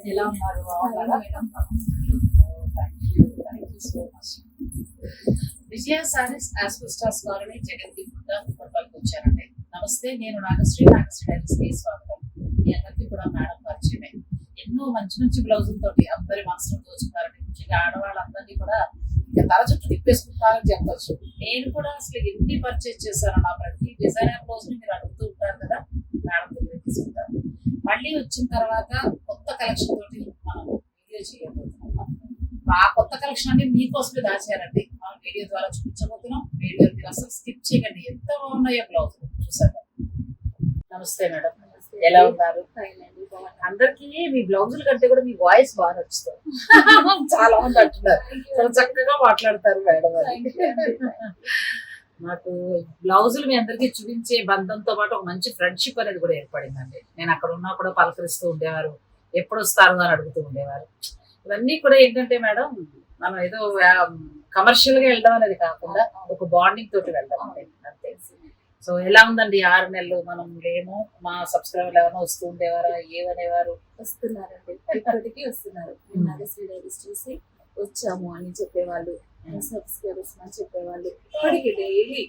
ఎలా ఉన్నారు? So much. Vijaya sarees asbestos colony జగన్కి పుట్టపల్లికి వచ్చారండి. నమస్తే, నేను నాగశ్రీ డైరీస్కి స్వాగతం. మీ అందరికీ కూడా మేడం పరిచయమే. ఎన్నో మంచి మంచి బ్లౌజులతోటి అందరి మనసును దోచుకున్నారండి. ముఖ్యంగా ఆడవాళ్ళందరినీ కూడా ఇంకా తల చుట్టూ తిప్పేసుకుంటారని చెప్పచ్చు. నేను కూడా అసలు ఎన్ని పర్చేజ్ చేశాను. నా ప్రతి డిజైనర్ బ్లౌజ్ ని మీరు అడుగుతూ ఉంటారు కదా, మేడం దగ్గర తీసుకుంటారు. మళ్ళీ వచ్చిన తర్వాత కొత్త కలెక్షన్ తోటి మనం వీడియో చేయబోతున్నాం. ఆ కొత్త కలెక్షన్ అన్ని మీకోసమే దాచారండి. మనం వీడియో ద్వారా చూపించబోతున్నాం. వీడియో మీరు అసలు స్కిప్ చేయకండి. ఎంత బాగున్నాయో బ్లౌజ్ చూసారు. నమస్తే మేడం, ఎలా ఉన్నారు? అందరికి మీ బ్లౌజుల కంటే కూడా మీ వాయిస్ బాగా నచ్చుతుంది. చాలా మంది అంటున్నారు, చాలా చక్కగా మాట్లాడతారు మేడం అని. నాకు బ్లౌజులు మీ అందరికీ చూపించే బంధంతో పాటు ఒక మంచి ఫ్రెండ్షిప్ అనేది కూడా ఏర్పడిందండి. నేను అక్కడ ఉన్నా కూడా పలకరిస్తూ ఉండేవారు, ఎప్పుడు వస్తారు అని అడుగుతూ ఉండేవారు. ఇవన్నీ కూడా ఏంటంటే మేడం, మనం ఏదో కమర్షియల్ గా వెళ్ళడం అనేది కాకుండా ఒక బాండింగ్ తోటి వెళ్ళడం అనేది అంతే. సో ఎలా ఉందండి 6 నెలలు మనం లేము? మా సబ్స్క్రైబర్లు ఎవరైనా వస్తూ ఉండేవారా? ఏమనేవారు? వస్తున్నారండి, ఇప్పటికీ వస్తున్నారు. నాగశ్రీ డైరీస్ చూసి వచ్చాము అని చెప్పేవాళ్ళు, సబ్స్క్రైబర్స్ అని చెప్పేవాళ్ళు. ఇప్పటికి డైలీ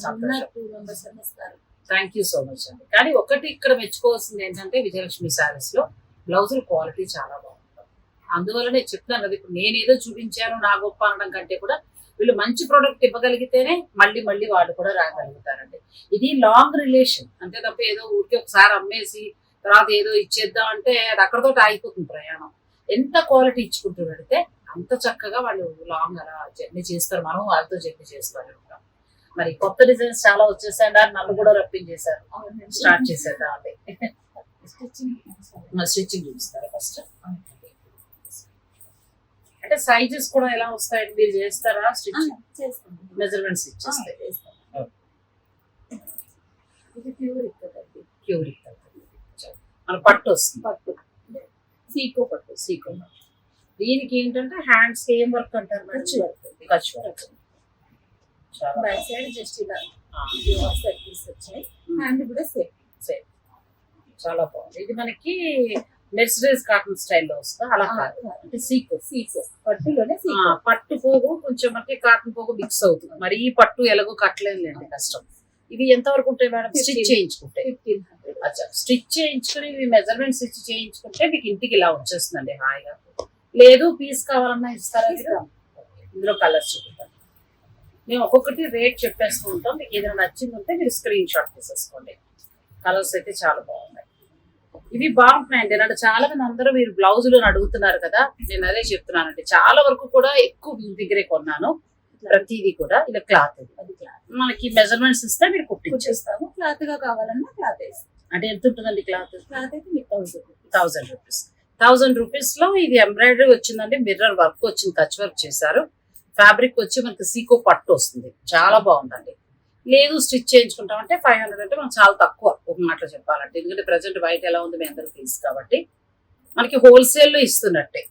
2 మెంబర్స్ అని వస్తారు. థ్యాంక్ యూ సో మచ్ అండి. కానీ ఒకటి ఇక్కడ మెచ్చుకోవాల్సింది ఏంటంటే విజయలక్ష్మి శారీస్ లో బ్లౌజుల క్వాలిటీ చాలా బాగుంటుంది. అందువల్లనే చెప్తాను కదా, ఇప్పుడు నేను ఏదో చూపించాను నా గొప్ప అనడం కంటే కూడా వీళ్ళు మంచి ప్రోడక్ట్ ఇవ్వగలిగితేనే మళ్ళీ మళ్ళీ వాళ్ళు కూడా రాగలుగుతారండి. ఇది లాంగ్ రిలేషన్ అంతే తప్ప ఏదో ఊరికి ఒకసారి అమ్మేసి తర్వాత ఏదో ఇచ్చేద్దాం అంటే అది అక్కడతో ఆగిపోతుంది ప్రయాణం. ఎంత క్వాలిటీ ఇచ్చుకుంటూ పెడితే అంత చక్కగా వాళ్ళు లాంగ్ అలా జర్నీ చేస్తారు. మనం వాళ్ళతో జర్నీ చేస్తారు. మరి కొత్త డిజైన్స్ చాలా వచ్చేసాయండి. నన్ను కూడా రప్పించేశారు, స్టార్ట్ చేసేద్దాం అండి. స్టిచ్చింగ్ చూపిస్తారు ఫస్ట్. అంటే సైజెస్ కూడా ఎలా వస్తాయండి? మీరు చేస్తారా స్టిచ్చింగ్? మెజర్మెంట్స్ ఇచ్చేస్తాయి. ప్యూర్ మన పట్టు వస్తుంది. పట్టు సీకో పట్టు. సీకో దీనికి ఏంటంటే హ్యాండ్స్ ఏం వర్క్ అంటారు? ఖర్చు వర్క్. ఖర్చు వర్క్. బ్యాక్ సైడ్ జస్ట్ ఇలా సర్కిల్స్ వచ్చాయి. హ్యాండ్ కూడా సేమ్ సేమ్. చాలా బాగుంది. ఇది మనకి మెర్సిడైజ్ కాటన్ స్టైల్లో వస్తా అలా అంటే సీకో. పట్టులోనే పట్టు పోగు కొంచెం మనకి కాటన్ పోగు మిక్స్ అవుతుంది. మరి ఈ పట్టు ఎలాగో కట్టలేదులేండి, కష్టం. ఇవి ఎంత వరకు ఉంటాయి మేడం? స్టిచ్ చేయించుకుంటే 1500. అచ్చా, స్టిచ్ చేయించుకుని మెజర్మెంట్ స్టిచ్ చేయించుకుంటే మీకు ఇంటికి ఇలా వచ్చేస్తుందండి హాయిగా. లేదు పీస్ కావాలన్నా ఇస్తారా? ఇందులో కలర్స్ చూపిస్తాం. మేము ఒక్కొక్కటి రేట్ చెప్పేస్తూ ఉంటాం. మీకు ఏదైనా నచ్చింది ఉంటే మీరు స్క్రీన్ షాట్ తీసేసుకోండి. కలర్స్ అయితే చాలా బాగున్నాయి. ఇవి బాగుంటున్నాయండి. నాకు చాలా మంది అందరూ మీరు బ్లౌజులు అడుగుతున్నారు కదా, నేను అదే చెప్తున్నానండి. చాలా వరకు కూడా ఎక్కువ మీ దగ్గరే కొన్నాను. ప్రతిదీ కూడా ఇలా క్లాత్ మనకి మెజర్మెంట్స్ ఇస్తే మీరు కుట్టించేస్తాము. క్లాత్ గా కావాలన్నా క్లాత్ వేస్తాం. అంటే ఎంత ఉంటుందండి క్లాత్? క్లాత్ అయితే మీకు 1000 రూపీస్. 1000 రూపీస్ లో ఇది ఎంబ్రాయిడరీ వచ్చిందండి, మిర్రర్ వర్క్ వచ్చింది, టచ్ వర్క్ చేశారు. ఫ్యాబ్రిక్ వచ్చి మనకి సీకో పట్టు వస్తుంది. చాలా బాగుందండి. లేదు స్టిచ్ చేయించుకుంటామంటే 500 అంటే మనం చాలా తక్కువ ఒక మాటలో చెప్పాలంటే. ఎందుకంటే ప్రజెంట్ బయట ఎలా ఉంది మీ అందరికి తెలుసు కాబట్టి మనకి హోల్సేల్లో ఇస్తున్నట్టే.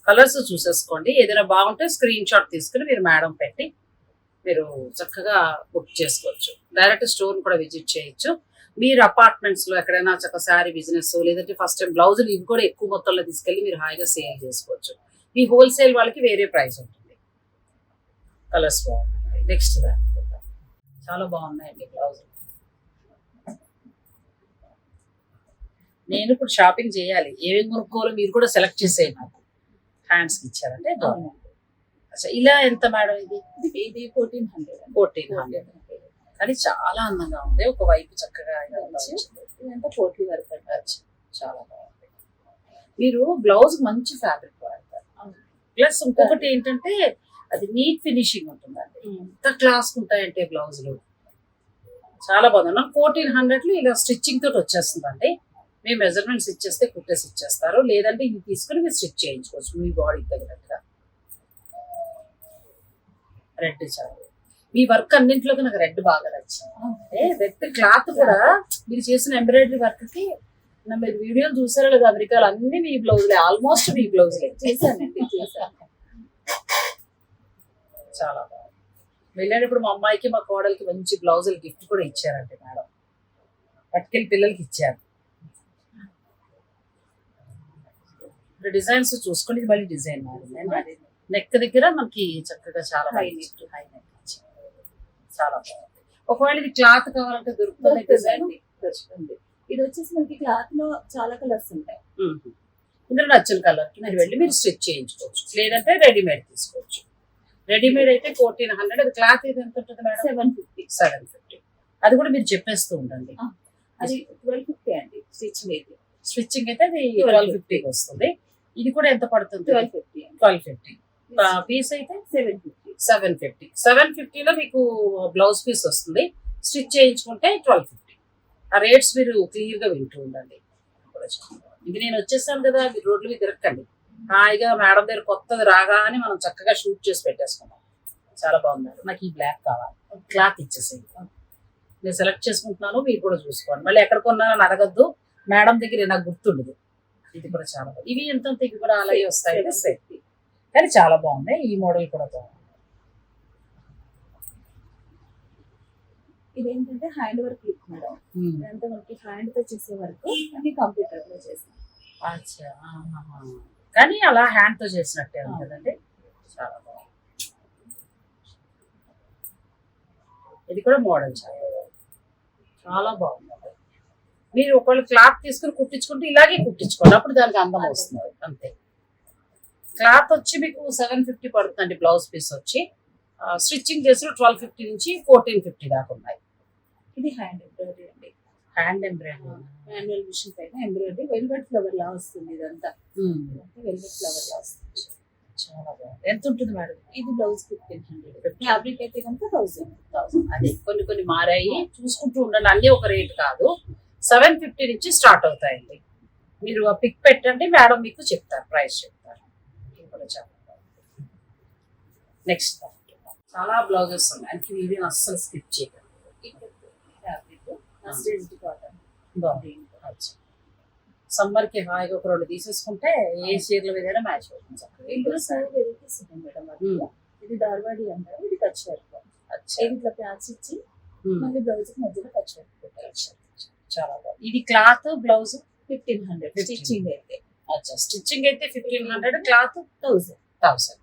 కలర్స్ చూసేసుకోండి. ఏదైనా బాగుంటే స్క్రీన్ షాట్ తీసుకుని మీరు మేడం పెట్టి మీరు చక్కగా బుక్ చేసుకోవచ్చు. డైరెక్ట్ స్టోర్ కూడా విజిట్ చేయొచ్చు. మీరు అపార్ట్మెంట్స్ లో ఎక్కడైనా చక్కగా శారీ బిజినెస్ లేదంటే ఫస్ట్ టైం బ్లౌజులు ఇవి కూడా ఎక్కువ మొత్తంలో తీసుకెళ్ళి మీరు హాయిగా సేల్ చేసుకోవచ్చు. మీ హోల్సేల్ వాళ్ళకి వేరే ప్రైస్ ఉంటుంది. కలర్స్ బాగుంటాయి. నెక్స్ట్ చాలా బాగున్నాయండి బ్లౌజ్. నేను ఇప్పుడు షాపింగ్ చేయాలి. ఏమేమి కొనుక్కోవాలో మీరు కూడా సెలెక్ట్ చేసేయండి. నాకు హ్యాండ్స్కి ఇచ్చారంటే బాగుంది. అచ్చా, ఇలా ఎంత మేడం? ఇది 1400. కానీ చాలా అందంగా ఉంది. ఒకవైపు చక్కగా ఇదంతా పోటీ వర్క్ అంటారు. చాలా బాగుంది. మీరు బ్లౌజ్ మంచి ఫ్యాబ్రిక్ వాడతారు. ప్లస్ ఇంకొకటి ఏంటంటే అది నీట్ ఫినిషింగ్ ఉంటుందండి. ఎంత క్లాస్ ఉంటాయంటే బ్లౌజులు చాలా బాగుంది. నాకు 1400 ఇలా స్టిచ్చింగ్ తోటి వచ్చేస్తుందండి. మీ మెజర్మెంట్స్ ఇచ్చేస్తే కుట్టేసి ఇచ్చేస్తారు. లేదంటే ఇది తీసుకుని మీరు స్టిచ్ చేయించుకోవచ్చు మీ బాడీకి తగినట్టుగా. రెడ్ చాలా మీ వర్క్ అన్నింటిలోకి నాకు రెడ్ బాగా నచ్చింది. రెడ్ క్లాత్ కూడా మీరు చేసిన ఎంబ్రాయిడరీ వర్క్ కి మీరు వీడియోలు చూసారో లేదా అమెరికాలో అన్ని మీ బ్లౌజులే, ఆల్మోస్ట్ మీ బ్లౌజులే చేశానండి. చాలా బాగుంది. వెళ్ళేటప్పుడు మా అమ్మాయికి మా కోడలికి మంచి బ్లౌజులు గిఫ్ట్ కూడా ఇచ్చారండి మేడం. పట్టుకెళ్ళి పిల్లలకి ఇచ్చారు. ఇప్పుడు డిజైన్స్ చూసుకొని ఇది మళ్ళీ డిజైన్ మారింది. నెక్ దగ్గర మనకి చక్కగా చాలా హై హై నెక్ చాలా బాగుంది. ఒకవేళ ఇది క్లాత్ కావాలంటే దొరుకుతుంది డిజైన్. దొరుకుతుంది. ఇది వచ్చేసి మనకి క్లాత్ లో చాలా కలర్స్ ఉంటాయి. ఇందులో నచ్చిన కలర్ కి మీరు వెళ్ళి మీరు స్టిచ్ చేయించుకోవచ్చు, లేదంటే రెడీమేడ్ తీసుకోవచ్చు. రెడీమేడ్ అయితే 1400. అది క్లాత్ అయితే ఎంత ఉంటుంది మేడం? 750. అది కూడా మీరు చెప్పేస్తూ ఉండండి. అది 1250 అండి స్టిచ్చింగ్ అయితే. స్టిచ్చింగ్ అయితే అది 1250 వస్తుంది. ఇది కూడా ఎంత పడుతుంది? 1250. పీస్ అయితే 750. 750లో మీకు బ్లౌజ్ పీస్ వస్తుంది. స్టిచ్ చేయించుకుంటే 1250. ఆ రేట్స్ మీరు క్లియర్ గా వింటూ ఉండండి. ఇది నేను వచ్చేసాను కదా, మీరు రోడ్లు మీద తిరగండి. హాయిగా మేడం దగ్గర కొత్తది రాగానే మనం చక్కగా షూట్ చేసి పెట్టేసుకున్నాం. చాలా బాగుంది. నాకు ఈ బ్లాక్ కావాలి, క్లాత్ ఇచ్చేసేది. నేను సెలెక్ట్ చేసుకుంటున్నాను, మీరు కూడా చూసుకోండి. మళ్ళీ ఎక్కడ కొన్నారని అడగద్దు, మేడం దగ్గర నాకు గుర్తుండదు. ఇది కూడా చాలా బాగుంది. ఇవి ఎంత ఇవి కూడా అలాగే వస్తాయి సేఫ్టీ, కానీ చాలా బాగుంది. ఈ మోడల్ కూడా బాగుంది. ఇదేంటంటే హ్యాండ్ వర్క్ లుక్ మేడం. ఇదంతా మనకి హ్యాండ్ తో చేసే వర్క్ అన్ని కంప్యూటర్ లో చేసాం. అచ్చా, కానీ అలా హ్యాండ్ తో చేసినట్టే ఉంది కదండి. చాలా బాగుంది. ఇది కూడా మోడల్ చాలా బాగుంది. మీరు ఒకళ్ళు క్లాత్ తీసుకుని కుట్టించుకుంటే ఇలాగే కుట్టించుకోండి, అప్పుడు దానికి అందం వస్తుంది. అంతే. క్లాత్ వచ్చి మీకు 750 పడుతుందండి. బ్లౌజ్ పీస్ వచ్చి స్టిచ్చింగ్ చేసి 1250 నుంచి 1450 దాకా ఉన్నాయి. ఇది హ్యాండ్ ఎంబ్రాయిడరీ అండి. హ్యాండ్ ఎంబ్రాయిడరీ, మాన్యువల్ మిషన్ పైన ఎంబ్రాయిడరీ. వెల్వెట్ ఫ్లవర్ లా వస్తుంది. ఇదంతా వెల్వెట్ ఫ్లవర్ లా వస్తుంది. చాలా బాగుంది. ఎంత ఉంటుంది మేడం? ఇది బ్లౌజ్ 1500. ఫ్యాబ్రిక్ అయితే కనుక 1000. అదే కొన్ని మారాయి, చూసుకుంటూ ఉండండి. అన్ని ఒక రేట్ కాదు. 750 నుంచి స్టార్ట్ అవుతాయండి. మీరు ఆ పిక్ పెట్టండి, మేడం మీకు చెప్తారు, ప్రైస్ చెప్తారు. నెక్స్ట్ చాలా బ్లౌజెస్ ఉన్నాయి. అంటే వీడియో అస్సలు స్కిప్ చేయకండి. సమ్మర్ కి హాయిగా ఒక 2 తీసేసుకుంటే ఏ చీరల మీద మ్యాచ్ అవుతుంది. ఇందులో 7 వెరైటీస్ ఉన్నాయి మేడం. ఇది ధార్వాడి అంటారు, ఇది కచ్ వర్క్. ఇట్లా ప్యాచ్ ఇచ్చి మళ్ళీ బ్లౌజ్ మధ్యలో కచ్ వర్క్. చాలా బాగుంది. ఇది క్లాత్ బ్లౌజ్ 1500. స్టిచ్చింగ్ అయితే స్టిచ్చింగ్ అయితే 1500, క్లాత్ 1000.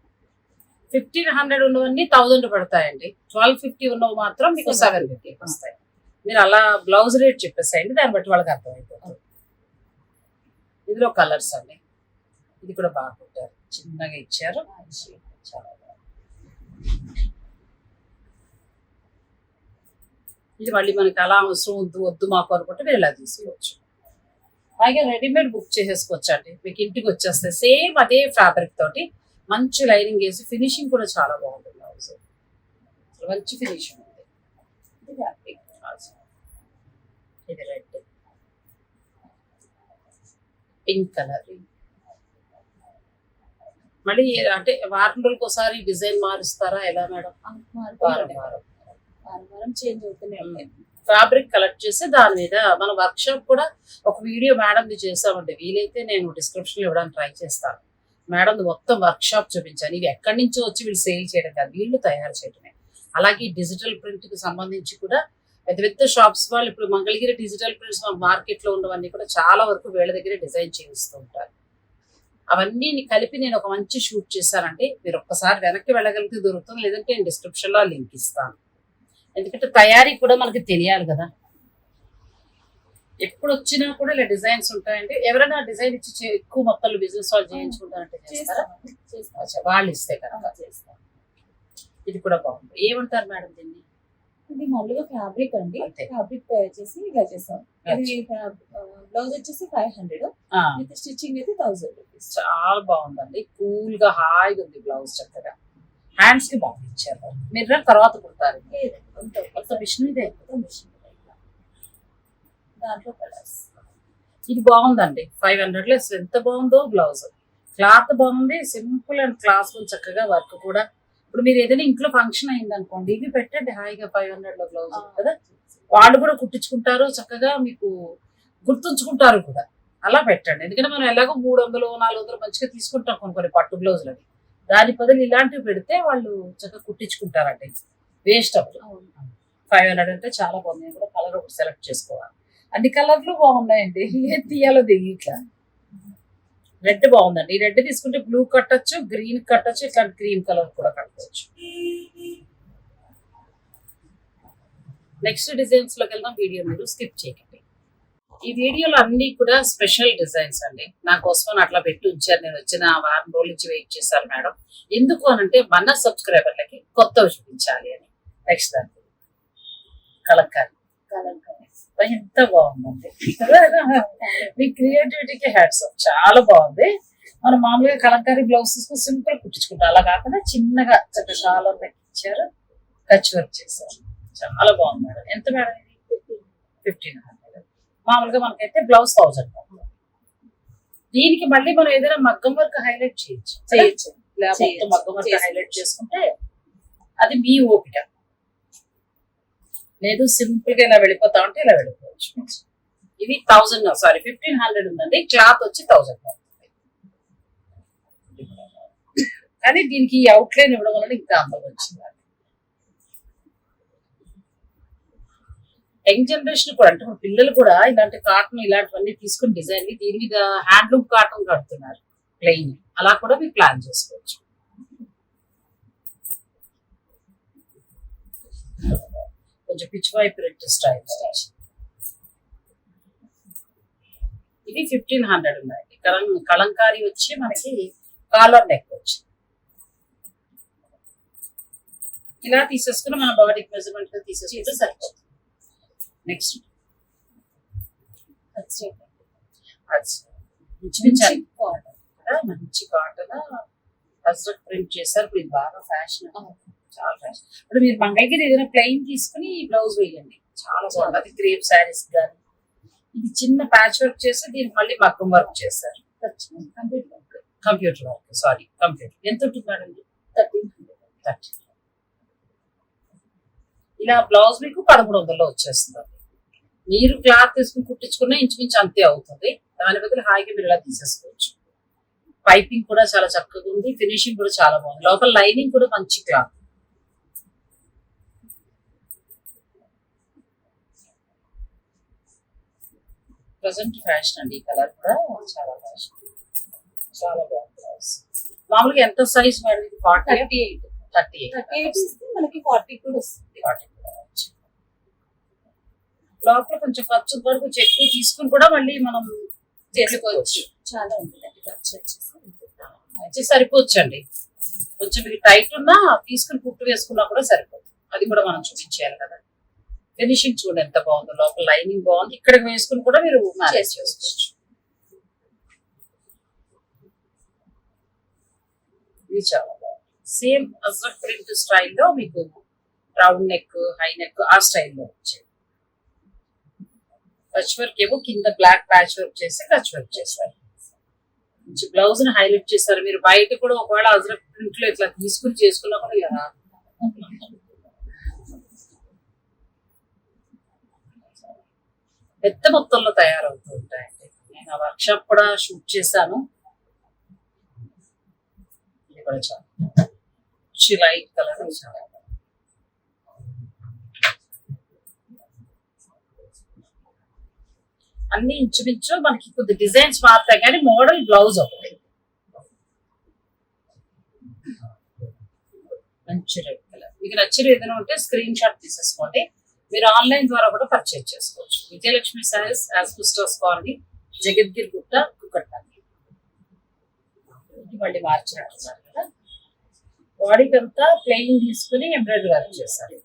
1500 ఉన్నవన్నీ 1000 పడతాయండి. 1250 ఉన్నవి మాత్రం మీకు 750 వస్తాయి. మీరు అలా బ్లౌజ్ రేట్ చెప్పేసాయండి, దాన్ని బట్టి వాళ్ళకి అర్థమైపోతుంది. ఇందులో కలర్స్ అండి. ఇది కూడా బాగా కుట్టారు, చిన్నగా ఇచ్చారు. చాలా బాగుంది. ఇది మళ్ళీ మనకి అలా అవసరం వద్దు మాకు అనుకుంటే మీరు ఇలా తీసుకోవచ్చు. అలాగే రెడీమేడ్ బుక్ చేసేసుకోవచ్చు అండి, మీకు ఇంటికి వచ్చేస్తే సేమ్ అదే ఫ్యాబ్రిక్ తోటి మంచి లైనింగ్ వేసి ఫినిషింగ్ కూడా చాలా బాగుంటుంది. బ్లౌజ్ మంచి ఫినిషింగ్ ఉంది. ఇది ఫ్యాబ్రిక్, ఇది రెడ్, పింక్ కలర్. మళ్ళీ అంటే వారం రోజులకు ఒకసారి డిజైన్ మారుస్తారా ఎలా మేడం? వారం చేంజ్ అవుతూనే ఉంటాయి. ఫ్యాబ్రిక్ కలెక్ట్ చేసి దాని మీద మన వర్క్ షాప్ కూడా ఒక వీడియో మేడంది చేసామండి. వీలైతే నేను డిస్క్రిప్షన్ లో ఇవ్వడానికి ట్రై చేస్తాను. మేడం మొత్తం వర్క్ షాప్ చూపించాను. ఇవి ఎక్కడి నుంచో వచ్చి వీళ్ళు సేల్ చేయడం కాదు, వీళ్ళు తయారు చేయడమే. అలాగే డిజిటల్ ప్రింట్ కి సంబంధించి కూడా పెద్ద పెద్ద షాప్స్ వాళ్ళు ఇప్పుడు మంగళగిరి డిజిటల్ ప్రింట్స్ మార్కెట్ లో ఉన్నవన్నీ కూడా చాలా వరకు వీళ్ళ దగ్గర డిజైన్ చేయిస్తూ ఉంటారు. అవన్నీ కలిపి నేను ఒక మంచి షూట్ చేశానంటే మీరు ఒక్కసారి వెనక్కి వెళ్ళగలిగితే దొరుకుతుంది, లేదంటే నేను డిస్క్రిప్షన్ లో లింక్ ఇస్తాను. ఎందుకంటే తయారీ కూడా మనకి తెలియాలి కదా. ఎప్పుడు వచ్చినా కూడా ఇలా డిజైన్స్ ఉంటాయండి. ఎవరైనా డిజైన్ ఇచ్చి ఎక్కువ మొత్తంలో బిజినెస్ వాళ్ళు చేయించుకుంటారంటే చేస్తారా? వాళ్ళు ఇస్తే కనుక చేస్తారు. ఇది కూడా బాగుంది. ఏమంటారు మేడం దీన్ని? ఇది మామూలుగా ఫ్యాబ్రిక్ అండి. ఫ్యాబ్రిక్ తయారు చేసి ఇలా చేసాం. ఇది బ్లౌజ్ వచ్చేసి 500, విత్ స్టిచ్చింగ్ అయితే 1000 రూపీస్. చాలా బాగుందండి, కూల్ గా హాయిగా ఉంది బ్లౌజ్. చక్కగా హ్యాండ్స్ కి బాగా ఇచ్చారు. మీరు తర్వాత కుడతారు. మిషన్ ఇదే దాంట్లో కలర్స్. ఇది బాగుందండి. 500 లో ఎంత బాగుందో బ్లౌజ్. క్లాత్ బాగుంది, సింపుల్ అండ్ క్లాస్ చక్కగా వర్క్ కూడా. ఇప్పుడు మీరు ఏదైనా ఇంట్లో ఫంక్షన్ అయింది అనుకోండి, ఇది పెట్టండి హాయిగా 500 లో బ్లౌజ్ కదా. వాళ్ళు కూడా కుట్టించుకుంటారు, చక్కగా మీకు గుర్తుంచుకుంటారు కూడా. అలా పెట్టండి. ఎందుకంటే మనం ఎలాగో 300, 400 మంచిగా తీసుకుంటాం కొన్ని పట్టు బ్లౌజులు అవి. దాని బదులు ఇలాంటివి పెడితే వాళ్ళు చక్కగా కుట్టించుకుంటారంటే వేస్ట్ అవ్వదు. 500 అంటే చాలా బాగుంది. నేను కూడా కలర్ ఒకటి సెలెక్ట్ చేసుకోవాలి. అన్ని కలర్లు బాగున్నాయండి, ఏం తీయాలో దిగి ఇట్లా రెడ్ బాగుందండి. ఈ రెడ్ తీసుకుంటే బ్లూ కట్టొచ్చు, గ్రీన్ కట్టొచ్చు, ఇట్లాంటి క్రీమ్ కలర్ కూడా కట్టవచ్చు. నెక్స్ట్ డిజైన్స్ లోకి వెళ్దాం. వీడియో మీరు స్కిప్ చేయకండి. ఈ వీడియోలో అన్ని కూడా స్పెషల్ డిజైన్స్ అండి. నా కోసం అట్లా పెట్టి ఉంచారు. నేను వచ్చిన వారం రోజుల నుంచి వెయిట్ చేశాను మేడం. ఎందుకు అనంటే మన సబ్స్క్రైబర్లకి కొత్తవి చూపించాలి అని. నెక్స్ట్ దానికి కలంకారీ ఎంత బాగుందండి. మీ క్రియేటివిటీకి హ్యాట్స్ ఆఫ్. చాలా బాగుంది. మనం మామూలుగా కలంకారీ బ్లౌజెస్ సింపుల్ కుట్టించుకుంటాం. అలా కాకుండా చిన్నగా చాలా ఇచ్చారు, కచ్ వర్క్ చేశారు. చాలా బాగుంది మేడం. ఎంత మేడం ఇది? 1500. మామూలుగా మనకైతే బ్లౌజ్ 1000. దీనికి మళ్ళీ మనం ఏదైనా మగ్గం వర్క్ హైలైట్ చేయొచ్చు. లేకపోతే మగ్గం వర్క్ హైలైట్ చేసుకుంటే అది మీ ఓపిక. లేదు సింపుల్ గా ఇలా వెళ్ళిపోతా ఉంటే ఇలా వెళ్ళిపోవచ్చు. ఇది 1500 ఉందండి. క్లాత్ వచ్చి 1000. కానీ దీనికి అవుట్లైన్ ఇవ్వడం వల్ల ఇంకా అందం వచ్చింది. యంగ్ జనరేషన్ కూడా అంటే మన పిల్లలు కూడా ఇలాంటి కాటన్ ఇలాంటివన్నీ తీసుకుని డిజైన్ దీని మీద హ్యాండ్లూమ్ కాటన్ కడుతున్నారు ప్లెయిన్. అలా కూడా మీరు ప్లాన్ చేసుకోవచ్చు. కొంచెం పిచ్ వై ప్రింట్ స్టైల్. ఇది 1500 ఉందండి. కలంకారీ వచ్చి మనకి కాలర్ నెక్ వచ్చి ఇలా తీసేసుకుని మన బాడీకి మెజర్మెంట్ గా తీసేసుకుంటే సరిపోతుంది. నెక్స్ట్ మంచి కాటన్ అజ్రక్ ప్రింట్ చేశారు. ఇప్పుడు ఇది బాగా ఫ్యాషన్, చాలా ఫ్యాషన్. ఇప్పుడు మీరు మంగళగిరి ఏదైనా ప్లెయిన్ తీసుకుని బ్లౌజ్ వేయండి, చాలా బాగుంది. అది క్రేప్ శారీస్ కానీ. ఇది చిన్న ప్యాచ్ వర్క్ చేసి దీనికి మళ్ళీ మగ్గం వర్క్ చేశారు. Computer work, sorry computer. ఎంత ఉంటుంది మేడం? 1300. ఇలా బ్లౌజ్ మీకు 1100లో వచ్చేస్తుంది. మీరు క్లాత్ తీసుకుని కుట్టించుకున్న ఇంచుమించు అంతే అవుతుంది. దాని బదులు హాయిగా మీరు ఇలా తీసేసుకోవచ్చు. పైపింగ్ కూడా చాలా చక్కగా ఉంది. ఫినిషింగ్ కూడా చాలా బాగుంది. లోపల లైనింగ్ కూడా మంచి క్లాత్. ప్రజెంట్ ఫ్యాషన్ అండి. ఈ కలర్ కూడా చాలా ఫ్యాషన్, చాలా బాగుంది. మామూలుగా ఎంత సైజ్ మేడం? 38 మనకి 40 కూడా వస్తుంది. 40 లోపల కొంచెం ఖర్చు వరకు కొంచెం ఎక్కువ తీసుకుని కూడా మళ్ళీ మనం చేసుకోవచ్చు. చాలా ఉంటుందండి ఖర్చు వచ్చి సరిపోవచ్చు అండి. కొంచెం మీకు టైట్ ఉన్నా తీసుకుని కుట్టు వేసుకున్నా కూడా సరిపోతుంది. అది కూడా మనం చూపించాలి కదా. ఫినిషింగ్ చూడండి ఎంత బాగుందో. లోపల లైనింగ్ బాగుంది. ఇక్కడ వేసుకుని కూడా మీరు మేనేజ్ చేసుకోవచ్చు. ఇది చాలా బాగుంది. సేమ్ అజ్రక్ ప్రింట్ స్టైల్లో మీకు రౌండ్ నెక్, హై నెక్ ఆ స్టైల్లో వచ్చేది. కచ్ వర్క్ ఏమో కింద బ్లాక్ ప్యాచ్ వర్క్ చేసి కచ్ వర్క్ చేశారు. మంచి బ్లౌజ్ ని హైలైట్ చేశారు. మీరు బయట కూడా ఒకవేళ అజ్రక్ ప్రింట్ లో ఇట్లా తీసుకుని చేసుకున్నా కూడా ఇలా పెద్ద మొత్తంలో తయారవుతూ ఉంటాయండి. నేను ఆ వర్క్ షాప్ కూడా షూట్ చేశాను. ఇది కూడా చాలా లైట్ కలర్, చాలా అన్ని ఇంచుమించు మనకి కొద్ది డిజైన్స్ మారుతాయి కానీ మోడల్ బ్లౌజ్ ఒకటి. మంచి రెడ్ కలర్. మీకు నచ్చిన ఏదైనా ఉంటే స్క్రీన్ షాట్ తీసేసుకోండి. మీరు ఆన్లైన్ ద్వారా కూడా పర్చేజ్ చేసుకోవచ్చు. విజయలక్ష్మి సారీస్, యాస్పిస్టర్స్ కాలనీ, జగద్గిరి గుట్ట, కుక్కట్పల్లి. మళ్ళీ మార్చినట్టున్నారు కదా. బాడీకి అంతా ప్లెయిన్ తీసుకుని ఎంబ్రాయిడరీ వర్క్ చేశారు.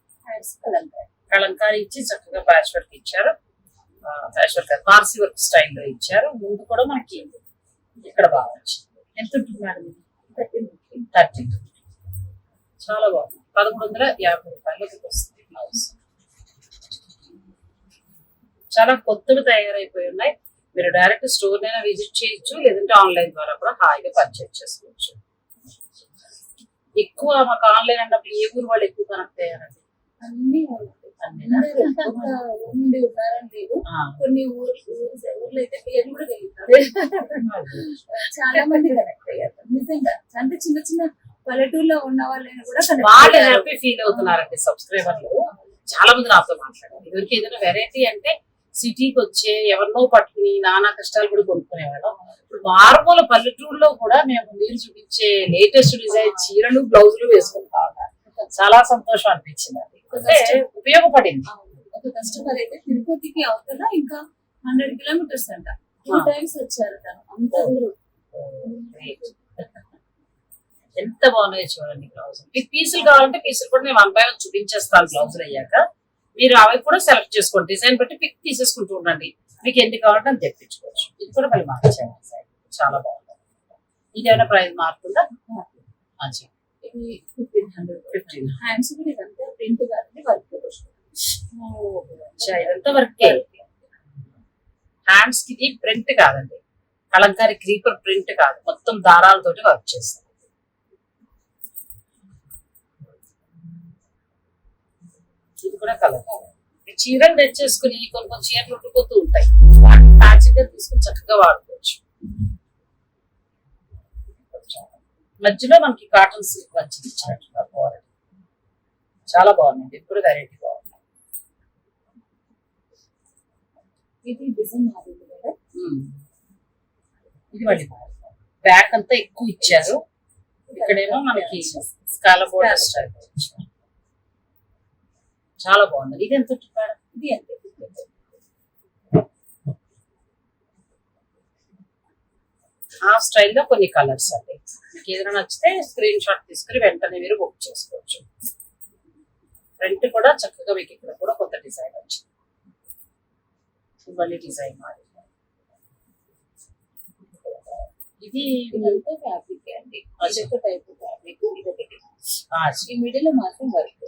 కలంకారీ ఇచ్చి చక్కగా ప్యాచ్ వర్క్ ఇచ్చారు. ప్యాచ్ వర్క్ పార్సీ వర్క్ స్టైల్లో ఇచ్చారు. ముందు కూడా మనకి ఇక్కడ బాగా వచ్చింది. ఎంత ఉంటుంది మేడం? 30. చాలా బాగుంది. 1150 రూపాయలకి వస్తుంది బ్లౌజ్. చాలా కొత్తవి తయారైపోయి ఉన్నాయి. మీరు డైరెక్ట్ స్టోర్ అయినా విజిట్ చేయొచ్చు, లేదంటే ఆన్లైన్ ద్వారా కూడా హాయిగా పర్చేజ్ చేసుకోవచ్చు. ఎక్కువ మాకు ఆన్లైన్ అన్నప్పుడు ఏ ఊరు వాళ్ళు ఎక్కువ కనెక్ట్ అయ్యారండి? అన్ని ఉన్నారని లేదు. కొన్ని ఊర్లో అయితే పేరు కూడా తెలియదు. చాలా మంది కనెక్ట్ అయ్యారు నిజంగా. అంటే చిన్న చిన్న పల్లెటూరులో ఉన్న వాళ్ళైనా కూడా వాళ్ళు హ్యాపీ ఫీల్ అవుతున్నారండి. సబ్స్క్రైబర్లు చాలా మంది నాతో మాట్లాడారు. ఇదివరకు ఏదైనా వెరైటీ అంటే సిటీకి వచ్చే ఎవరినో పట్టుకుని నానా కష్టాలు కూడా కొనుక్కునేవాళ్ళం. ఇప్పుడు మారుమూల పల్లెటూరులో కూడా మేము మీరు చూపించే లేటెస్ట్ డిజైన్ చీరలు బ్లౌజులు వేసుకుంటా ఉన్నారు. చాలా సంతోషం అనిపించింది. అది అంటే ఉపయోగపడింది. ఒక కస్టమర్ అయితే తిరుపతికి అవతల ఇంకా 100 కిలోమీటర్స్ అంట 2 టైమ్స్ వచ్చారు తను. అంత దూరం. Great. ఎంత బాగున్నాయో చూడండి బ్లౌజ్. మీకు పీసులు కావాలంటే పీసులు కూడా నేను 1 by 1 చూపించేస్తాను. బ్లౌజులు అయ్యాక మీరు అవి కూడా సెలెక్ట్ చేసుకోండి. డిజైన్ బట్టి పిక్ తీసేసుకుంటూ ఉండండి. మీకు ఎన్ని కావాలంటే అని తెప్పించుకోవచ్చు. ఇది కూడా మళ్ళీ మార్చాను డిజైన్. చాలా బాగుంది. ఇది ఏమైనా ప్రైస్ మారుతుందా? మంచి ఇది 1500. హ్యాండ్స్ కూడా ఇదంతా ప్రింట్ కానీ వర్క్ ఇదంతా వర్కే. హ్యాండ్స్ కి ఇది ప్రింట్ కాదండి, కలంకారీ క్రీపర్ ప్రింట్ కాదు, మొత్తం దారాలతోటి వర్క్ చేస్తాం. ఇది కూడా కలర్. చీరలు తెచ్చేసుకుని కొన్ని చీరలు ఉండిపోతూ ఉంటాయి, ప్యాచింగ్ గా తీసుకుని చక్కగా వాడుకోవచ్చు. మధ్యలో మనకి కాటన్ సిల్క్ మంచిది ఇచ్చినట్టుగా క్వాలిటీ చాలా బాగుంది. ఇప్పుడు వెరైటీ బాగుంది. ఇది డిజైన్ మారింది కదా. ఇది మళ్ళీ బ్యాక్ అంతా ఎక్కువ ఇచ్చారు. ఇక్కడేమో మనకి స్కాల బోర్డర్ స్టైల్ ఇచ్చారు. చాలా బాగుంది. ఇది ఎంత చెప్పారు? ఇది ఎంత? ఆ స్టైల్లో కొన్ని కలర్స్ అండి. మీకు ఏదైనా నచ్చితే స్క్రీన్ షాట్ తీసుకుని వెంటనే మీరు బుక్ చేసుకోవచ్చు. ఫ్రంట్ కూడా చక్కగా మీకు ఇక్కడ కూడా కొత్త డిజైన్ వచ్చింది. మళ్ళీ డిజైన్ మారి ఇది ఇదంతా ఫ్యాబ్రిక్ అండి. అదొక టైప్ ఫ్యాబ్రిక్. ఇదొకటి ఈ మిడిల్ లో మాత్రం వర్క్.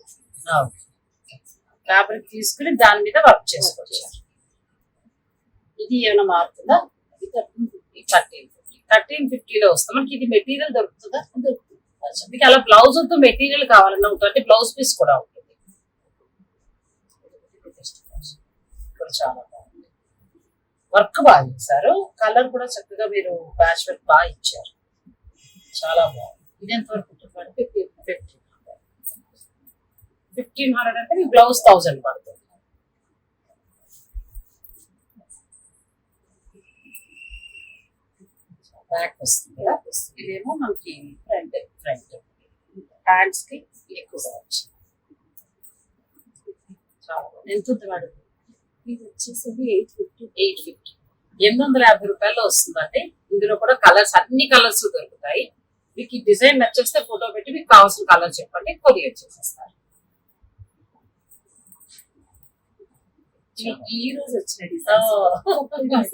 ఫ్యాబ్రిక్ తీసుకుని దాని మీద వర్క్ చేసుకోవచ్చు. ఇది ఏమైనా మారుతుందా? 1350లో వస్తుంది మనకి. ఇది మెటీరియల్ దొరుకుతుందా? మీకు అలా బ్లౌజ్ తో మెటీరియల్ కావాలన్నా ఉంటుంది, బ్లౌజ్ పీస్ కూడా ఉంటుంది. చాలా బాగుంది. వర్క్ బాగా చేశారు. కలర్ కూడా చక్కగా మీరు ప్యాచ్ వర్క్ బాగా ఇచ్చారు. చాలా బాగుంది. ఇది ఎంత వరకు ఉంటుంది? 1500 అంటే మీ బ్లౌజ్ 1000 పడుతుంది. బ్యాక్ వస్తుంది కదా. ఇదేమో మనకి ఫ్రంట్ హ్యాండ్స్ కి ఎక్కువగా వచ్చింది. చాలా ఎంత వాడు? ఇది వచ్చేసి 850. 850 రూపాయల్లో వస్తుందండి. ఇందులో కూడా కలర్స్, అన్ని కలర్స్ దొరుకుతాయి. మీకు ఈ డిజైన్ నచ్చేస్తే ఫోటో పెట్టి మీకు కావాల్సిన కలర్ చెప్పండి, కొరియర్ చేసేస్తారు. ఈ రోజు వచ్చిన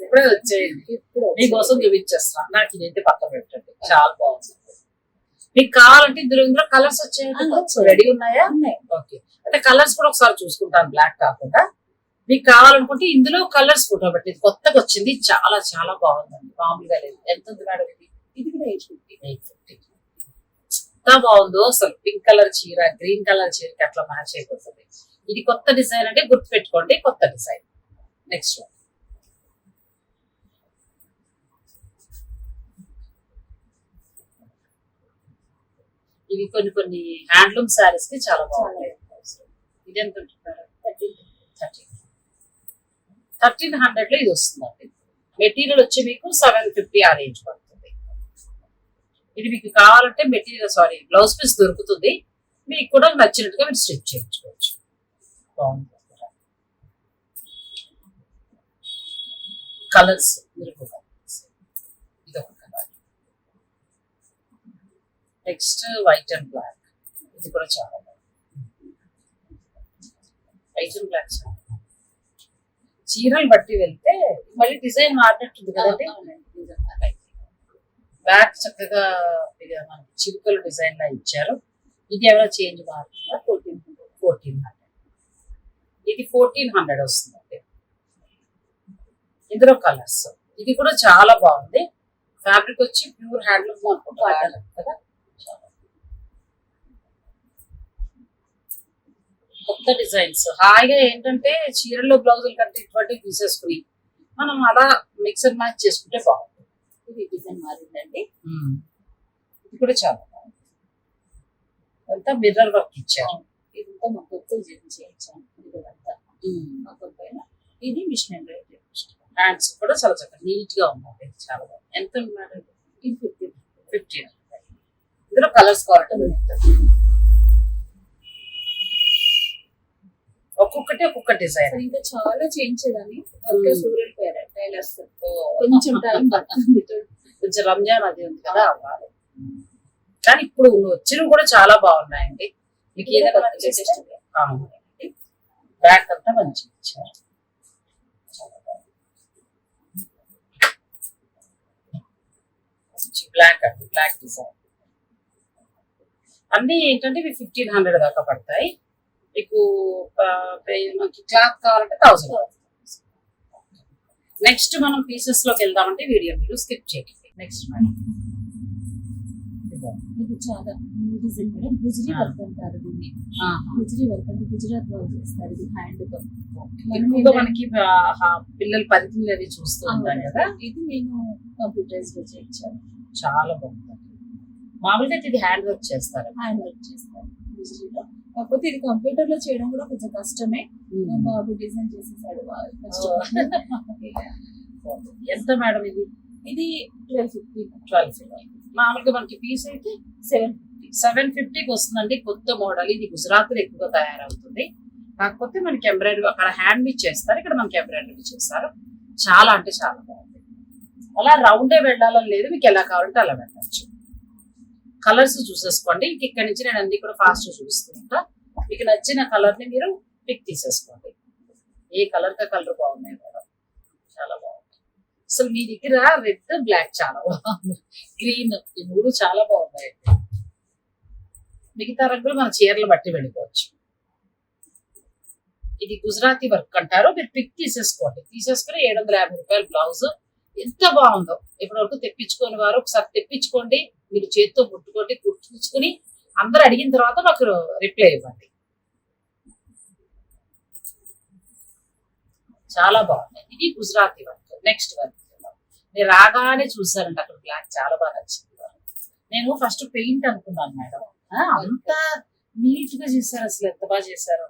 ఇప్పుడే వచ్చేయండి, మీకోసం చూపించేస్తాను. నాకు ఇదైతే పక్కన పెట్టండి, చాలా బాగుంది. మీకు కావాలంటే ఇందులో కలర్స్ వచ్చాయండి, రెడీ ఉన్నాయా? ఓకే, అంటే కలర్స్ కూడా ఒకసారి చూసుకుంటాను, బ్లాక్ కాకుండా. మీకు కావాలనుకుంటే ఇందులో కలర్స్ ఫోటో పెట్టి, కొత్తగా వచ్చింది, చాలా చాలా బాగుందండి, మామూలుగా లేదు. ఎంత ఉంది మేడం ఇది? ఇది కూడా 850. ఎంత బాగుందో అసలు. పింక్ కలర్ చీర గ్రీన్ కలర్ చీరకి అట్లా మ్యాచ్ అయిపోతుంది. ఇది కొత్త డిజైన్ అంటే గుర్తు పెట్టుకోండి, కొత్త డిజైన్. Next one. ఇవి కొన్ని హ్యాండ్లూమ్ శారీస్ కి చాలా బాగుంటాయి. ఇది ఎంత ఉంటున్నారు? 1300 లో ఇది వస్తుందండి. మెటీరియల్ వచ్చి మీకు 750 ఆ రేంజ్ పడుతుంది. ఇది మీకు కావాలంటే మెటీరియల్ బ్లౌజ్ పీస్ దొరుకుతుంది. మీకు కూడా నచ్చినట్టుగా మీరు స్టిచ్ చేయించుకోవచ్చు. బాగుంది. కలర్స్ ఇదొక colour. Next white and black. ఇది కూడా చాలా బాగుంది. వైట్ అండ్ బ్లాక్ చీరలు బట్టి వెళ్తే మళ్ళీ డిజైన్ మారినట్టుంది కదండి. బ్యాక్ చక్కగా మనకి చిలుకలు డిజైన్ లా ఇచ్చారు. ఇది ఎవరో చేంజ్ మారుతుందా? 1400. ఇది 1400 వస్తుందండి. ఇందులో కలర్స్. ఇది కూడా చాలా బాగుంది. ఫ్యాబ్రిక్ వచ్చి ప్యూర్ హ్యాండ్లూమ్ అనుకుంటారు కదా. కొత్త డిజైన్స్ హాయిగా ఏంటంటే చీరల్లో బ్లౌజుల కంటే ఇటువంటివి తీసేసుకుని మనం అలా మిక్స్ అండ్ మ్యాచ్ చేసుకుంటే బాగుంటుంది. ఇది డిజైన్ మారిందండి. ఇది కూడా చాలా బాగుంది. అంతా మిర్రర్ వర్క్ ఇచ్చారు. ఇదంతా మా కొత్త చేయించాను. ఇదంతా మా కొత్త ఇది మిషన్ ఎంబ్రాయిడరీ. హ్యాండ్స్ కూడా చాలా చక్కగా నీట్ గా ఉన్నాయి. చాలా బాగుంది. ఎంత మేడం? ఇది 15. ఇందులో కలర్స్ కావాలి. ఒక్కొక్క డిజైన్. ఇంకా చాలా చేయించేదాన్ని. వర్క్ సూర్యుడు పేరు టైలర్స్ కొంచెం టైం పడుతుంది. కొంచెం రంజాన్ అది ఉంది కదా అవ్వాలి. కానీ ఇప్పుడు వచ్చినవి కూడా చాలా బాగున్నాయండి. మీకు ఏదైనా బ్యాక్ అంతా మంచి ఇచ్చారు. బ్లాక్ అండి, బ్లాక్ డిజైన్ అన్ని ఏంటంటే ఇవి 1500 దాకా పడతాయి. మీకు మనకి క్లాత్ కావాలంటే 1000. నెక్స్ట్ మనం పీసెస్ లోకి వెళ్దామంటే వీడియో మీరు స్కిప్ చేయండి. నెక్స్ట్ మేడం ఇది చాలా న్యూ డిజైన్ మేడం. గుజరీ వర్క్ అంటారు దీన్ని. గుజరీ వర్క్ అంటే గుజరాత్ వాళ్ళు చేస్తారు. ఇది హ్యాండ్ తో. ఎక్కువగా మనకి పిల్లలు పరిధులు అవి చూస్తూ ఉంటారు కదా. ఇది నేను కంప్యూటరైజ్ లో చేయించాను. చాలా బాగుంది. మామూలుగా ఇది హ్యాండ్ వర్క్ చేస్తారు. హ్యాండ్ వర్క్ చేస్తారు గుజరీలో. కాకపోతే ఇది కంప్యూటర్ లో చేయడం కూడా కొంచెం కష్టమే. బాబు డిజైన్ చేసేసాడు. ఎంత మేడం ఇది? ఇది 1250. 1250. మామూలుగా మనకి పీస్ అయితే 750కి వస్తుందండి. కొత్త మోడల్. ఇది గుజరాత్ లో ఎక్కువగా తయారవుతుంది. కాకపోతే మనకి ఎంబ్రాయిడరీ అక్కడ హ్యాండ్ మీద చేస్తారు, ఇక్కడ మనకి ఎంబ్రాయిడరీ చేస్తారు. చాలా అంటే చాలా బాగుంది. అలా రౌండే వెళ్ళాలని లేదు, మీకు ఎలా కావాలంటే అలా వెళ్ళచ్చు. కలర్స్ చూసేసుకోండి. ఇక్కడ నుంచి నేను అన్ని కూడా ఫాస్ట్ చూపిస్తుంటా. మీకు నచ్చిన కలర్ ని మీరు పిక్ తీసేసుకోండి. ఏ కలర్ కా కలర్ బాగున్నాయి మేడం, చాలా బాగుంది. అసలు మీ దగ్గర రెడ్ బ్లాక్ చాలా బాగుంది, గ్రీన్, ఈ మూడు చాలా బాగున్నాయి. మిగతా రంగులు మన చీరలు బట్టి వెళ్ళిపోవచ్చు. ఇది గుజరాతీ వర్క్ అంటారు. మీరు పిక్ తీసేసుకోండి. తీసేసుకుని 750 రూపాయలు బ్లౌజ్. ఎంత బాగుందో. ఇప్పటి వరకు తెప్పించుకోని వారు ఒకసారి తెప్పించుకోండి. మీరు చేతితో ముట్టుకోండి, కుట్టించుకుని అందరు అడిగిన తర్వాత మాకు రిప్లై ఇవ్వండి. చాలా బాగుంది. ఇది గుజరాతీ వర్క్. నెక్స్ట్ వర్క్ నేను రాగానే చూసానంటే అక్కడ బ్లాక్ చాలా బాగా నచ్చింది. నేను ఫస్ట్ పెయింట్ అనుకున్నాను మేడం. అంత నీట్ గా చేశారు. అసలు ఎంత బాగా చేశారు.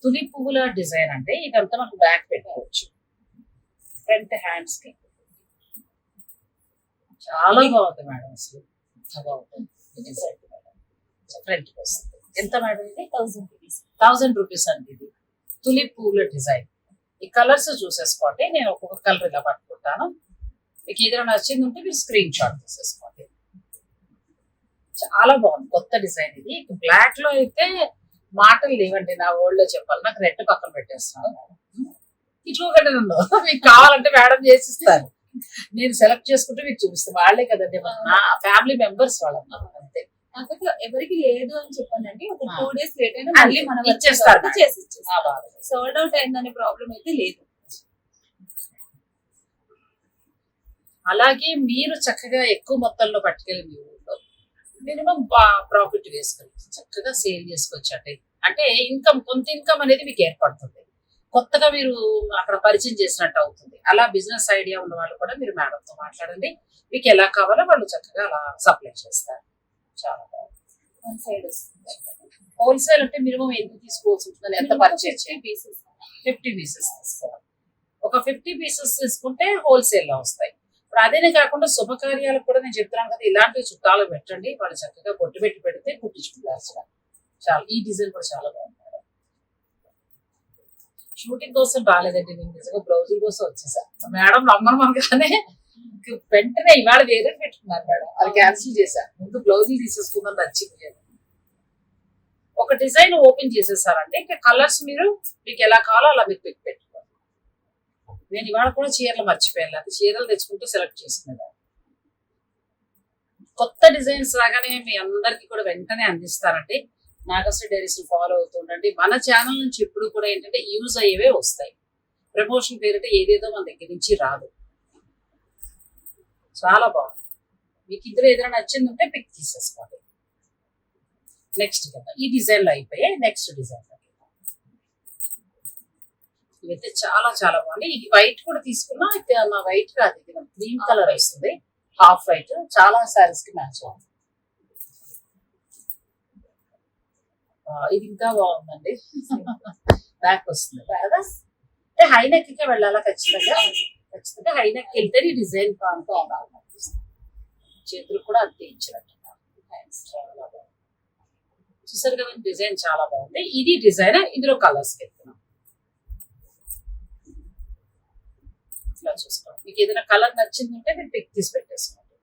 తులి పువ్వుల డిజైన్ అంటే ఇదంతా మనకు బ్యాక్ పెట్టుకోవచ్చు. ఫ్రంట్ హ్యాండ్స్ కి చాలా బాగుంది మేడం. అసలు బాగుంటుంది. ఫ్రంట్ కి వస్తుంది. ఎంత మేడం ఇది? 1000 రూపీస్. 1000 రూపీస్ అండి. ఇది తులి పువ్వుల డిజైన్. ఈ కలర్స్ చూసేసుకోండి. నేను ఒక్కొక్క కలర్ ఇలా పట్టుకుంటాను. మీకు ఏదైనా నచ్చింది ఉంటే మీరు స్క్రీన్ షాట్ తీసేసుకోండి. చాలా బాగుంది. కొత్త డిజైన్ ఇది. బ్లాక్ లో అయితే మాటలు లేవండి. నా వరల్డ్ లో చెప్పాలి. నాకు రెడ్ పక్కన పెట్టేస్తున్నాను. చూడండి నన్ను. మీకు కావాలంటే మేడం చేసిస్తారు. నేను సెలెక్ట్ చేసుకుంటే మీకు చూపిస్తాను. వాళ్ళే కదండి నా ఫ్యామిలీ మెంబర్స్ వాళ్ళ. అంతే. కాకపోతే ఎవరికి లేదు అని చెప్పానండి. ఒక 2 days లేట్ అయినా మళ్ళీ మనం ఇచ్చేస్తారు. సోల్డ్ అవుట్ అయిందనే ప్రాబ్లం అయితే లేదు. అలాగే మీరు చక్కగా ఎక్కువ మొత్తంలో పట్టుకెళ్ళి మీ ఊళ్ళో మినిమం ప్రాఫిట్ వేసుకొని చక్కగా సేల్ చేసుకోవచ్చు. అంటే ఇన్కమ్, కొంత ఇన్కమ్ అనేది మీకు ఏర్పడుతుంది. కొత్తగా మీరు అక్కడ పరిచయం చేసినట్టు అవుతుంది. అలా బిజినెస్ ఐడియా ఉన్న వాళ్ళు కూడా మీరు మేడంతో మాట్లాడండి. మీకు ఎలా కావాలో వాళ్ళు చక్కగా అలా సప్లై చేస్తారు. చాలా బాగుంది. హోల్సేల్ అంటే మినిమం ఎంత తీసుకోవాల్సి ఉంటుంది? ఎంత పర్చేజ్? 50 పీసెస్ తీసుకోవాలి. ఒక 50 పీసెస్ తీసుకుంటే హోల్సేల్ లో వస్తాయి. ఇప్పుడు అదేనే కాకుండా శుభకార్యాలకు కూడా నేను చెప్తున్నాను కదా, ఇలాంటి చుట్టాలు పెట్టండి. వాళ్ళు చక్కగా బొట్టు పెట్టి పెడితే కుట్టించుకుంటారు. చాలా ఈ డిజైన్ కూడా చాలా బాగుంది. షూటింగ్ కోసం రాలేదండి, నేను నిజంగా బ్లౌజుల కోసం వచ్చేసాను. మేడం నమ్మను మనగానే వెంటనే ఇవాళ వేరే పెట్టుకున్నారు మేడం. అది క్యాన్సిల్ చేశాను. ముందు బ్లౌజులు తీసేసుకుందాం నచ్చింది. ఒక డిజైన్ ఓపెన్ చేసేసారంటే ఇంకా కలర్స్ మీకు ఎలా కావాలో అలా మీరు పెట్టుకోండి. నేను ఇవాళ కూడా చీరలు మర్చిపోయాను. అది చీరలు తెచ్చుకుంటూ సెలెక్ట్ చేసుకునేదాన్ని. కొత్త డిజైన్స్ రాగానే మీ అందరికి కూడా వెంటనే అందిస్తారండి. నాగశ్రీ డైరీస్ ఫాలో అవుతుండండి. మన ఛానల్ నుంచి ఎప్పుడు కూడా ఏంటంటే యూజ్ అయ్యేవే వస్తాయి. ప్రమోషన్ పేరుంటే ఏదేదో మన దగ్గర నుంచి రాదు. చాలా బాగుంది. మీకు ఇందులో ఏదైనా నచ్చింది ఉంటే పిక్ తీసేసుకోండి. నెక్స్ట్ కదా ఈ డిజైన్ లో అయిపోయాయి. నెక్స్ట్ డిజైన్ ఇవైతే చాలా చాలా బాగుంది. ఇది వైట్ కూడా తీసుకున్నా. నా వైట్ కాదు, ఇది గ్రీన్ కలర్ వస్తుంది. Half white. చాలా సారీస్ కి మ్యాచ్ అవుతుంది. ఇది ఇంకా బాగుందండి. బ్యాక్ వస్తుంది కదా. అంటే హై నెక్ కే వెళ్ళాలా ఖచ్చితంగా హై నెక్ వెళ్తే ఈ డిజైన్ బాగుంది. చేతులు కూడా అంతే ఇచ్చినట్టు చూసారు కదా, డిజైన్ చాలా బాగుంది. ఇది డిజైన్, ఇందులో కలర్స్ పెడుతున్నాం. ఇట్లా చూసుకోండి, మీకు ఏదైనా కలర్ నచ్చిందంటే మీరు పిక్ తీసి పెట్టేసుకోండి.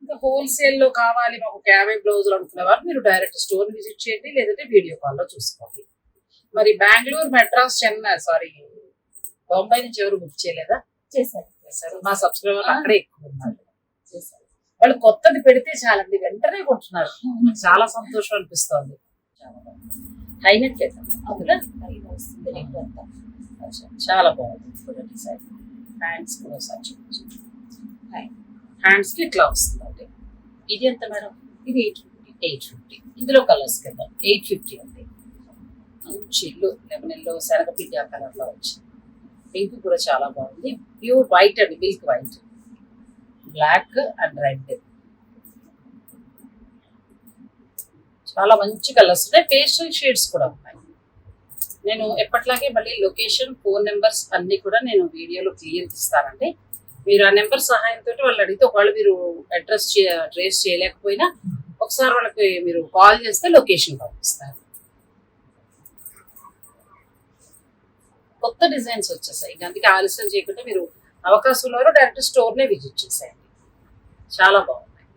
ఇంకా హోల్సేల్ లో కావాలి మాకు 50 బ్లౌజులు అనుకునే వాళ్ళు మీరు డైరెక్ట్ స్టోర్ విజిట్ చేయండి, లేదంటే వీడియో కాల్ లో చూసుకోండి. మరి బెంగళూరు, మెడ్రాస్, చెన్నై, బొంబాయి నుంచి ఎవరు బుక్ చేయలేదా? చేశారు. మా సబ్స్క్రైబర్ అక్కడే ఎక్కువ ఉన్నారు. వాళ్ళు కొత్తది పెడితే చాలండి వెంటనే కొంటున్నారు. చాలా సంతోషం అనిపిస్తుంది. హైనెక్ చాలా బాగుంది డిజైన్. హ్యాండ్స్ కూడా హ్యాండ్స్ కి ఇట్లా వస్తుందండి. ఇది ఎంత మేడం? ఇది 850. ఇందులో కలర్స్ కదా 850 అండి. మంచి ఇల్లు లెమన్ ఎల్లో, శనగపిండి ఆ కలర్ లో వచ్చింది. పింక్ కూడా చాలా బాగుంది. ప్యూర్ వైట్ అండి, milk white, black and red. చాలా మంచి కలర్స్ ఉన్నాయి. పేస్టల్ షేడ్స్ కూడా ఉన్నాయి. నేను ఎప్పట్లాగే మళ్ళీ లొకేషన్, ఫోన్ నెంబర్స్ అన్ని కూడా నేను వీడియోలో క్లియర్ ఇస్తానండి. మీరు ఆ నెంబర్ సహాయంతో వాళ్ళు అడిగితే, ఒకవేళ మీరు అడ్రస్ ట్రేస్ చేయలేకపోయినా ఒకసారి వాళ్ళకి మీరు కాల్ చేస్తే లొకేషన్ పంపిస్తారు. కొత్త డిజైన్స్ వచ్చేసాయి. అందుకే ఆలస్యం చేయకుండా మీరు అవకాశం ఉన్నారు డైరెక్ట్ స్టోర్నే విజిట్ చేసేయండి. చాలా బాగున్నాయి.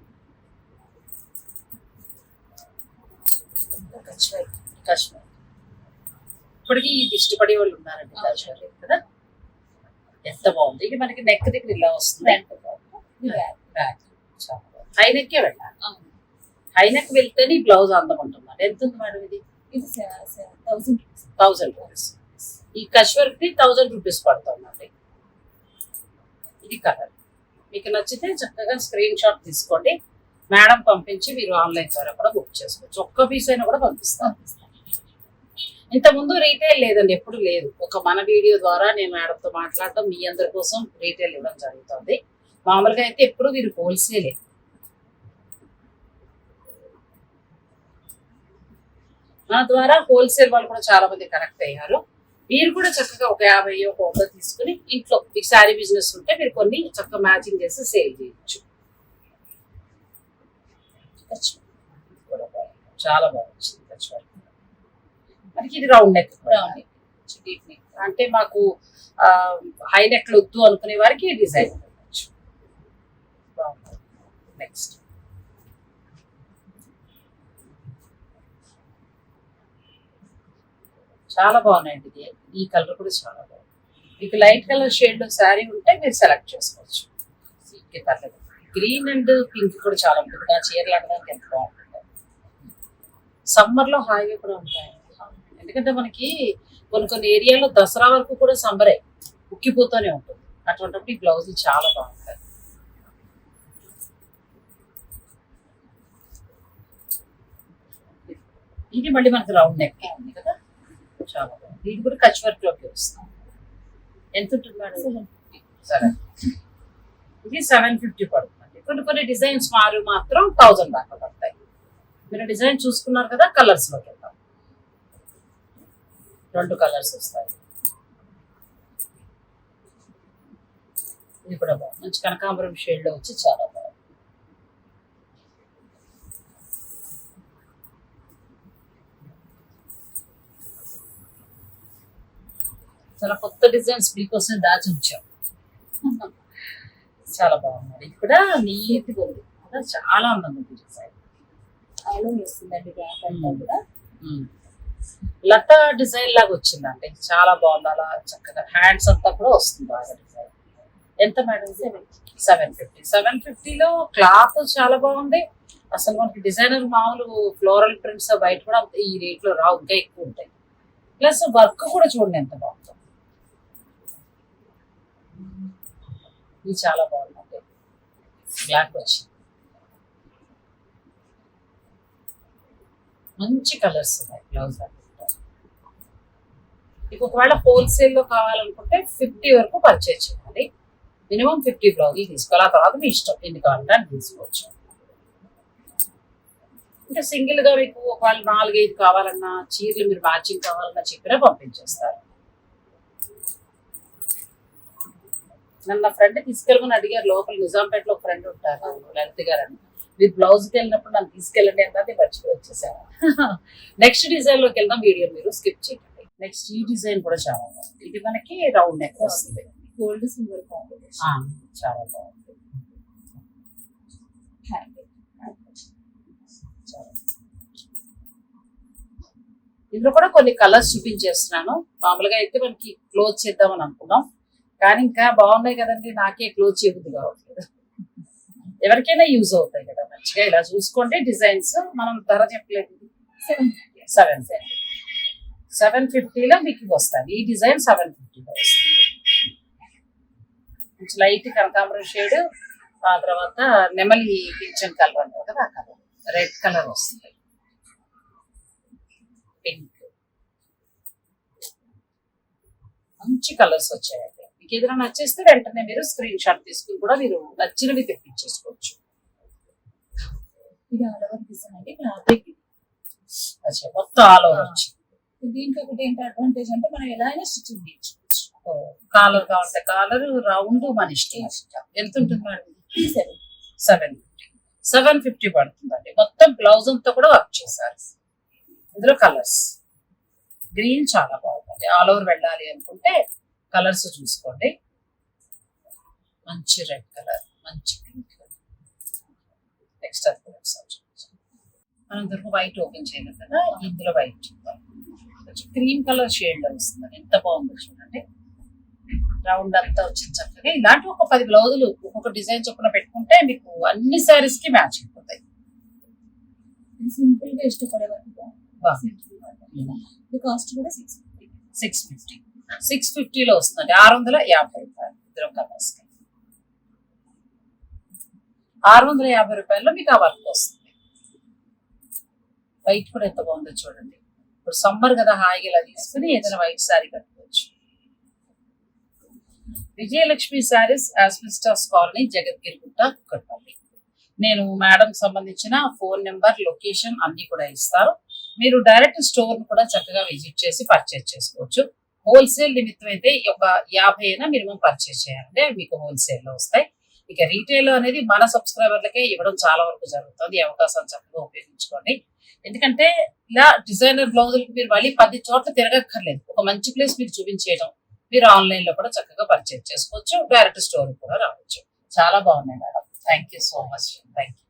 కాశ్మీర్ ఇప్పటికీ ఇది ఇష్టపడే వాళ్ళు ఉన్నారండి. కాశ్మీర్ కదా ఎంత బాగుంది. ఇది మనకి నెక్ దగ్గర ఇలా వస్తుంది. హై నెక్కే వెళ్ళాలి. హై నెక్ వెళ్తేనే ఈ బ్లౌజ్ అందం ఉంటుంది. ఎంత ఉంది మేడం ఇది? 1000 రూపీస్. ఈ కశ్మీర్ కి 1000 రూపీస్ పడుతుందండి. ఇది కలర్ మీకు నచ్చితే చక్కగా స్క్రీన్ షాట్ తీసుకోండి, మేడం పంపించి మీరు ఆన్లైన్ ద్వారా కూడా బుక్ చేసుకోవచ్చు. ఒక్క పీస్ అయినా కూడా పంపిస్తాను. ఇంతకుముందు రీటైల్ లేదండి, ఎప్పుడు లేదు. ఒక మన వీడియో ద్వారా నేను మేడంతో మాట్లాడటం, మీ అందరి కోసం రీటైల్ ఇవ్వడం జరుగుతుంది. మామూలుగా అయితే ఎప్పుడు మీరు హోల్సేలే. నా ద్వారా హోల్సేల్ వాళ్ళు కూడా చాలా మంది కనెక్ట్ అయ్యారు. మీరు కూడా చక్కగా ఒక 50 ఒక 100 తీసుకుని ఇంట్లో మీకు శారీ బిజినెస్ ఉంటే మీరు కొన్ని చక్కగా మ్యాచింగ్ చేసి సేల్ చేయొచ్చు. చాలా బాగుంది. మనకి ఇది రౌండ్ నెక్, డీప్ నెక్. అంటే మాకు హై నెక్ వద్దు అనుకునే వారికి డిజైన్ ఉండొచ్చు. నెక్స్ట్ చాలా బాగున్నాయండి. ఇది ఈ కలర్ కూడా చాలా బాగుంది. మీకు లైట్ కలర్ షేడ్ లో శారీ ఉంటే మీరు సెలెక్ట్ చేసుకోవచ్చు. గ్రీన్ అండ్ పింక్ కూడా చాలా ఉంటుంది. ఆ చీరలు ఆడడానికి ఎంత బాగుంటుంది. సమ్మర్ లో హాయిగా కూడా ఉంటాయి. ఎందుకంటే మనకి కొన్ని ఏరియాలో దసరా వరకు కూడా సమ్మరే ఉక్కిపోతూనే ఉంటుంది. అటువంటిప్పుడు ఈ బ్లౌజ్ చాలా బాగుంటాయి. ఇది మళ్ళీ మనకి రౌండ్ నెక్ ఉంది కదా, చాలా బాగుంది. ఇది కూడా కచ్ వర్క్ లోకి వస్తుంది. ఎంత ఉంటుంది మేడం? సరే, ఇది 750 పడుతుంది. కొన్ని డిజైన్స్ మాత్రం 1000 దాకా పడతాయి. మీరు డిజైన్ చూసుకున్నారు కదా, కలర్స్ లోకి వెళ్తాం. 2 కలర్స్ వస్తాయి. ఇది కూడా బాగుంది, మంచి కనకాంబరం షేడ్ లో వచ్చి చాలా బాగుంది. చాలా కొత్త డిజైన్స్ మీకోసం దాచి ఉంచాం. చాలా బాగుంది. ఇది కూడా నీట్గా ఉంది, చాలా అందంగా ఉంది డిజైన్. లతా డిజైన్ లాగా వచ్చిందండి, చాలా బాగుంది. అలా చక్కగా హ్యాండ్స్ అంతా కూడా వస్తుంది బాగా డిజైన్. ఎంత మేడం? 750. 750లో క్లాత్ చాలా బాగుంది. అసలు మనకి డిజైనర్ మామూలు ఫ్లోరల్ ప్రింట్స్ బయట కూడా ఈ రేట్ లో రావు, ఇంకా ఎక్కువ ఉంటాయి. ప్లస్ వర్క్ కూడా చూడండి ఎంత బాగుంది. ఇది చాలా బాగుందండి, బ్లాక్ వచ్చింది. మంచి కలర్స్ ఉన్నాయి బ్లౌజ్. మీకు ఒకవేళ హోల్సేల్ లో కావాలనుకుంటే 50 వరకు పర్చేజ్ చేయాలి. మినిమం 50 బ్లౌజులు తీసుకోవాలి. ఆ తర్వాత మీ ఇష్టం ఎన్ని కావాలంటే అని తీసుకోవచ్చు. ఇంకా సింగిల్ గా మీకు ఒకవేళ 4-5 కావాలన్నా, చీరలు మీరు మ్యాచింగ్ కావాలన్నా చెప్పినా పంపించేస్తారు. నన్ను నా ఫ్రెండ్ తీసుకెళ్ళమని అడిగారు, లోపల నిజాంపేటలో ఒక ఫ్రెండ్ ఉంటారు లలిత గారు అని. మీరు బ్లౌజ్కి వెళ్ళినప్పుడు నన్ను తీసుకెళ్ళండి అన్నది మర్చిపోయి వచ్చేసాను. నెక్స్ట్ డిజైన్ లోకి వెళ్దాం, వీడియో మీరు స్కిప్ చేయండి. నెక్స్ట్ ఈ డిజైన్ కూడా చాలా బాగుంది. ఇది మనకి రౌండ్ నెక్ వస్తుంది, గోల్డ్ సిల్వర్ కాంబినేషన్. చాలా బాగుంది. ఇందులో కూడా కొన్ని కలర్స్ చూపించేస్తున్నాను. మామూలుగా అయితే మనకి క్లోజ్ చేద్దామని అనుకున్నాం, కానీ ఇంకా బాగున్నాయి కదండి, నాకే క్లోజ్ చేయబుద్ధి కావట్లేదు. ఎవరికైనా యూజ్ అవుతాయి కదా, మంచిగా ఇలా చూసుకోండి. డిజైన్స్ మనం ధర చెప్పలేదు, 750లో మీకు వస్తాయి. ఈ డిజైన్ 750లో వస్తుంది. కొంచెం లైట్ కనకాంబరం షేడ్, ఆ తర్వాత నెమలి పింఛన్ కలర్ అంటారు కదా, ఆ కలర్ రెడ్ కలర్ వస్తుంది. పింక్, మంచి కలర్స్ వచ్చాయండి. మీకు ఏదైనా నచ్చేస్తే వెంటనే మీరు స్క్రీన్ షాట్ తీసుకుని కూడా మీరు నచ్చినవి తెప్పించేసుకోవచ్చు. ఇది ఆల్ ఓవర్ డిజైన్ అండి, ఫ్యాబ్రిక్. అచ్చా, మొత్తం ఆల్ ఓవర్ వచ్చి. దీంట్లో ఒకటి ఏంటి అడ్వాంటేజ్ అంటే మనం ఎలా అయినా స్టిచ్చింగ్ చేయించుకోవచ్చు. కాలర్ కావాలంటే కాలర్, రౌండ్ మన ఇష్టం. ఎంత ఉంటుంది మేడం? 750 పడుతుందండి. మొత్తం బ్లౌజ్ అంతా కూడా వర్క్ చేశారు. ఇందులో కలర్స్, గ్రీన్ చాలా బాగుంది. ఆల్ ఓవర్ వెళ్ళాలి అనుకుంటే కలర్స్ చూసుకోండి. మంచి రెడ్ కలర్, మంచి పింక్. నెక్స్ట్ అది కూడా మనం దొరికి వైట్ ఓపెన్ చేయలేదు కదా, ఇందులో వైట్ చూద్దాం. కొంచెం క్రీమ్ కలర్ షేడ్ లో వస్తుంది, ఎంత బాగుందో చూడండి. రౌండ్ అంతా వచ్చింది చక్కగా. ఇలాంటి ఒక 10 బ్లౌజులు ఒక్కొక్క డిజైన్ చొప్పున పెట్టుకుంటే మీకు అన్ని శారీస్ కి మ్యాచ్ అయిపోతాయి. సింపుల్ గా ఇష్టపడే కాస్ట్ కూడా 650. 650లో వస్తుంది, 650 రూపాయలు. ఇద్దరు కలర్స్ 650 రూపాయల్లో మీకు ఆ వర్క్ వస్తుంది. వైట్ కూడా ఎంత బాగుందో చూడండి. ఇప్పుడు సమ్మర్ కదా, హాయిగా ఇలా తీసుకుని ఏదైనా వైట్ శారీ కట్టుకోవచ్చు. విజయలక్ష్మి శారీస్, ఆస్పిస్టాస్ కాలనీ, జగద్గిరిగుట్ట, కుక్కట్పల్లి. నేను మేడం సంబంధించిన ఫోన్ నెంబర్, లొకేషన్ అన్ని కూడా ఇస్తారు. మీరు డైరెక్ట్ స్టోర్ కూడా చక్కగా విజిట్ చేసి పర్చేజ్ చేసుకోవచ్చు. హోల్సేల్ నిమిత్తం అయితే ఒక 50 అయినా మినిమం పర్చేజ్ చేయాలంటే మీకు హోల్సేల్ లో వస్తాయి. ఇక రీటైల్ అనేది మన సబ్స్క్రైబర్లకే ఇవ్వడం చాలా వరకు జరుగుతుంది. ఈ అవకాశాలు చక్కగా ఉపయోగించుకోండి. ఎందుకంటే ఇలా డిజైనర్ బ్లౌజులకి మీరు మళ్ళీ 10 చోట్ల తిరగక్కర్లేదు. ఒక మంచి ప్లేస్ మీకు చూపించేయడం, మీరు ఆన్లైన్ లో కూడా చక్కగా పర్చేజ్ చేసుకోవచ్చు. డైరెక్ట్ స్టోర్ కూడా రావచ్చు. చాలా బాగున్నాయి madam. Thank you so much. Thank you.